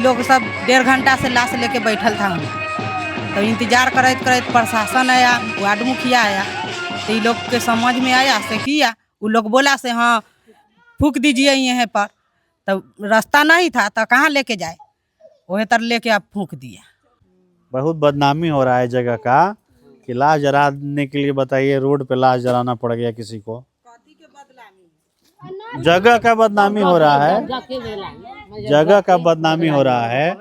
लोग सब 1.5 घंटा से लाश लेके बैठल था वहाँ। तो इंतजार करते करते प्रशासन आया, वार्ड मुखिया आया, तो ये लोग के समझ में आया से किया। वो लोग बोला से हाँ फूक दीजिए यहाँ पर। तो रास्ता नहीं था तो कहाँ लेके जाए, वही तर लेके आप फूक दिया। बहुत बदनामी हो रहा है जगह का कि लाश जलाने के लिए बताइए रोड पे लाश जलाना पड़ गया किसी को। जगह का बदनामी हो रहा है, जगह का बदनामी हो रहा है।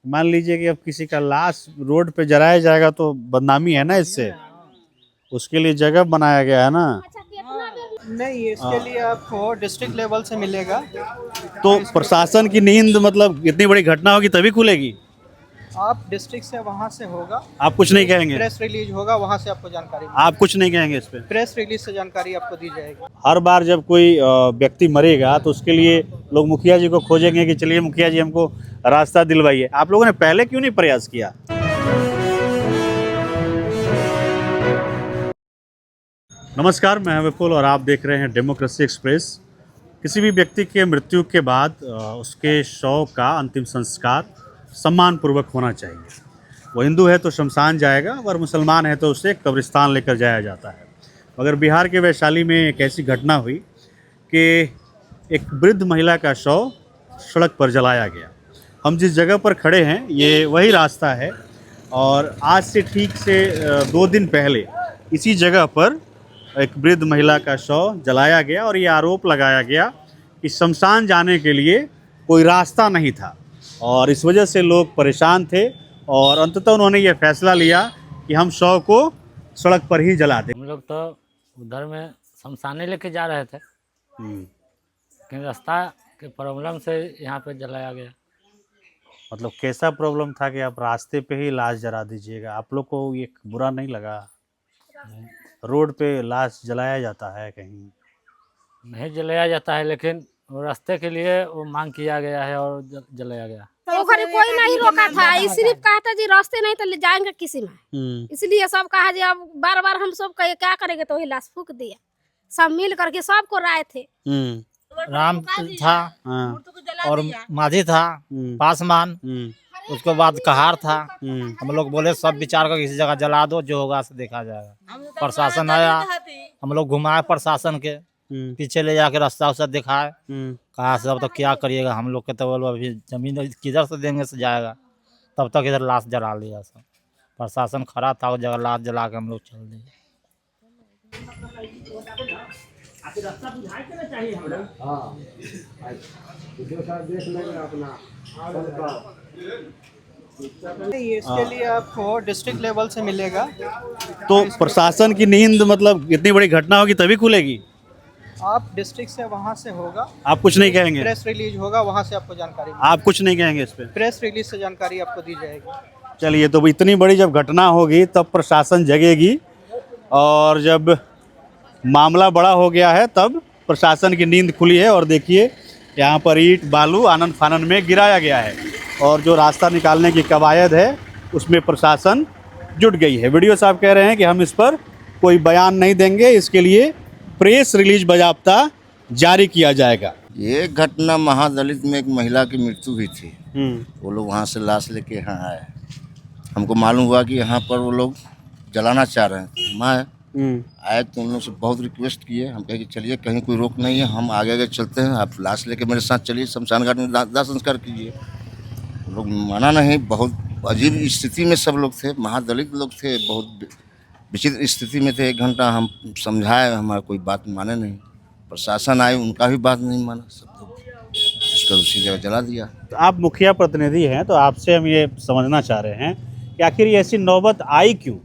मान लीजिए कि अब किसी का लाश रोड पे जलाया जाएगा तो बदनामी है ना, इससे उसके लिए जगह बनाया गया है ना। नहीं, इसके लिए आपको डिस्ट्रिक्ट लेवल से मिलेगा। तो प्रशासन की नींद, मतलब इतनी बड़ी घटना होगी तभी खुलेगी। आप डिस्ट्रिक्ट से वहाँ से होगा, आप कुछ नहीं कहेंगे? प्रेस रिलीज होगा, वहाँ से आपको जानकारी आप कुछ नहीं कहेंगे इस पे? प्रेस रिलीज से जानकारी आपको दी जाएगी। हर बार जब कोई व्यक्ति मरेगा तो उसके लिए लोग मुखिया जी को खोजेंगे कि चलिए मुखिया जी हमको रास्ता दिलवाइए। आप लोगों ने पहले क्यों नहीं प्रयास किया? नमस्कार, मैं विपुल और आप देख रहे हैं डेमोक्रेसी एक्सप्रेस। किसी भी व्यक्ति के मृत्यु के बाद उसके शव का अंतिम संस्कार सम्मानपूर्वक होना चाहिए। वो हिंदू है तो शमशान जाएगा, और मुसलमान है तो उसे कब्रिस्तान लेकर जाया जाता है। मगर बिहार के वैशाली में एक ऐसी घटना हुई कि एक वृद्ध महिला का शव सड़क पर जलाया गया। हम जिस जगह पर खड़े हैं ये वही रास्ता है, और आज से ठीक से 2 दिन पहले इसी जगह पर एक वृद्ध महिला का शव जलाया गया, और ये आरोप लगाया गया कि शमशान जाने के लिए कोई रास्ता नहीं था, और इस वजह से लोग परेशान थे। और अंततः उन्होंने ये फैसला लिया कि हम शव को सड़क पर ही जला दें। हम लोग तो उधर में शमशाने लेके जा रहे थे, लेकिन रास्ता के प्रॉब्लम से यहाँ पे जलाया गया। मतलब कैसा प्रॉब्लम था कि आप रास्ते पे ही लाश जला दीजिएगा? आप लोग को ये बुरा नहीं लगा? रोड पे लाश जलाया जाता है कहीं? नहीं जलाया जाता है, लेकिन वो रास्ते के लिए वो मांग किया गया है और जलाया गया। तो घर कोई नहीं रोका था, सिर्फ कहा था जी रास्ते नहीं तो ले जाएंगे किसी में, इसलिए सब कहा जी अब बार बार हम सब कहे क्या करेंगे, तो वही लाश फूक दिया। सब मिल करके सबको राय थे। राम था और माझी था, पासवान, उसके बाद कहार था। हम लोग बोले सब विचार कर किसी जगह जला दो, जो होगा से देखा जाएगा। प्रशासन आया, हम लोग घुमाए प्रशासन के पीछे ले जाके रास्ता उस्ता दिखाए। कहा सब तो क्या करिएगा, हम लोग के तो बोलो अभी जमीन किधर से देंगे से जाएगा। तब तक इधर लाश जला लिया सब, प्रशासन खड़ा था उस जगह, लाश जला के हम लोग चल दिए। नहीं, इसके लिए आपको डिस्ट्रिक्ट लेवल से मिलेगा। तो प्रशासन की नींद, मतलब इतनी बड़ी घटना होगी तभी खुलेगी। आप डिस्ट्रिक्ट से वहाँ से होगा, आप कुछ नहीं कहेंगे? प्रेस रिलीज होगा, वहाँ से आपको जानकारी आप कुछ नहीं कहेंगे इस पे? प्रेस रिलीज से जानकारी आपको दी जाएगी। चलिए, तो इतनी बड़ी जब घटना होगी तब प्रशासन जगेगी, और जब मामला बड़ा हो गया है तब प्रशासन की नींद खुली है। और देखिए यहाँ पर ईंट बालू आनन फानन में गिराया गया है, और जो रास्ता निकालने की कवायद है उसमें प्रशासन जुट गई है। वीडियो साहब कह रहे हैं कि हम इस पर कोई बयान नहीं देंगे, इसके लिए प्रेस रिलीज बाज़ाब्ता जारी किया जाएगा। ये घटना महादलित में एक महिला की मृत्यु हुई थी। वो लोग वहाँ से लाश लेके यहाँ आए। हमको मालूम हुआ कि यहाँ पर वो लोग जलाना चाह रहे हैं। मैं आए तो उन लोग से बहुत रिक्वेस्ट किए। हम कहे कि चलिए कहीं कोई रोक नहीं है, हम आगे आगे चलते हैं, आप लाश लेके मेरे साथ चलिए, शमशान घाट में दाह संस्कार कीजिए। लोग माना नहीं। बहुत अजीब स्थिति में सब लोग थे, महादलित लोग थे, बहुत विचित्र स्थिति में थे। 1 घंटा हम समझाए, हमारा कोई बात माने नहीं। प्रशासन आए, उनका भी बात नहीं माना, सब लोग उसका उसी जगह जला दिया। तो आप मुखिया प्रतिनिधि हैं, तो आपसे हम ये समझना चाह रहे हैं कि आखिर ये ऐसी नौबत आई क्यों?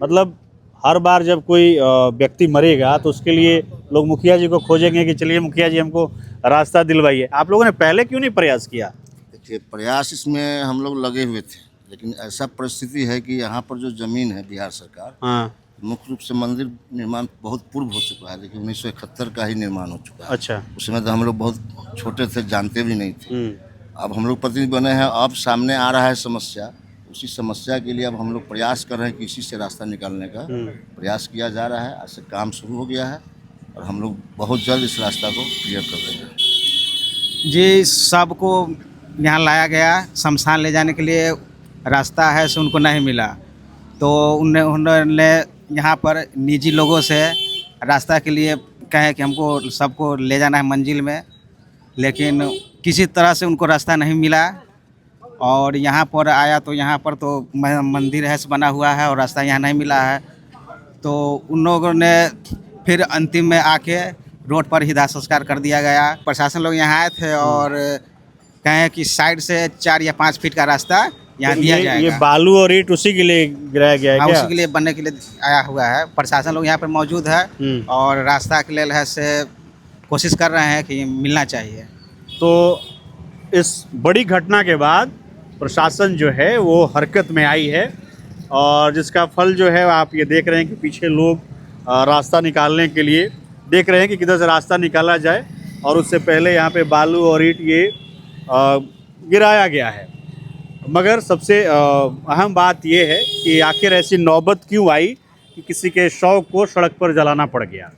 मतलब हर बार जब कोई व्यक्ति मरेगा तो उसके लिए लोग मुखिया जी को खोजेंगे कि चलिए मुखिया जी हमको रास्ता दिलवाइए। आप लोगों ने पहले क्यों नहीं प्रयास किया? देखिए, प्रयास इसमें हम लोग लगे हुए थे, लेकिन ऐसा परिस्थिति है कि यहाँ पर जो ज़मीन है बिहार सरकार, मुख्य रूप से मंदिर निर्माण बहुत पूर्व हो चुका है, लेकिन 1971 का ही निर्माण हो चुका है। अच्छा। उसमें तो हम लोग बहुत छोटे थे, जानते भी नहीं थे। अब हम लोग प्रतिनिधि बने हैं, अब सामने आ रहा है समस्या। उसी समस्या के लिए अब हम लोग प्रयास कर रहे हैं कि इसी से रास्ता निकालने का प्रयास किया जा रहा है। आज से काम शुरू हो गया है, और हम लोग बहुत जल्द इस रास्ता को क्लियर कर देंगे। जी, सबको यहाँ लाया गया, शमशान ले जाने के लिए रास्ता है सो उनको नहीं मिला, तो उन्होंने यहाँ पर निजी लोगों से रास्ता के लिए कहे कि हमको सबको ले जाना है मंजिल में, लेकिन किसी तरह से उनको रास्ता नहीं मिला। और यहाँ पर आया तो यहाँ पर तो मंदिर है बना हुआ है और रास्ता यहाँ नहीं मिला है, तो उन लोगों ने फिर अंतिम में आके रोड पर ही दाह संस्कार कर दिया गया। प्रशासन लोग यहाँ आए थे और कहें कि साइड से 4 या 5 फीट का रास्ता यहाँ दिया ये जाएगा। बालू और ईंट उसी के लिए गिराया गया है हाँ, क्या? उसी के लिए बनने के लिए आया हुआ है। प्रशासन लोग यहाँ पर मौजूद है और रास्ता के लिए है से कोशिश कर रहे हैं कि मिलना चाहिए। तो इस बड़ी घटना के बाद प्रशासन जो है वो हरकत में आई है और जिसका फल जो है आप ये देख रहे हैं कि पीछे लोग रास्ता निकालने के लिए देख रहे हैं कि किधर से रास्ता निकाला जाए, और उससे पहले यहाँ पे बालू और ईंट ये गिराया गया है। मगर सबसे अहम बात ये है कि आखिर ऐसी नौबत क्यों आई कि किसी के शव को सड़क पर जलाना पड़ गया।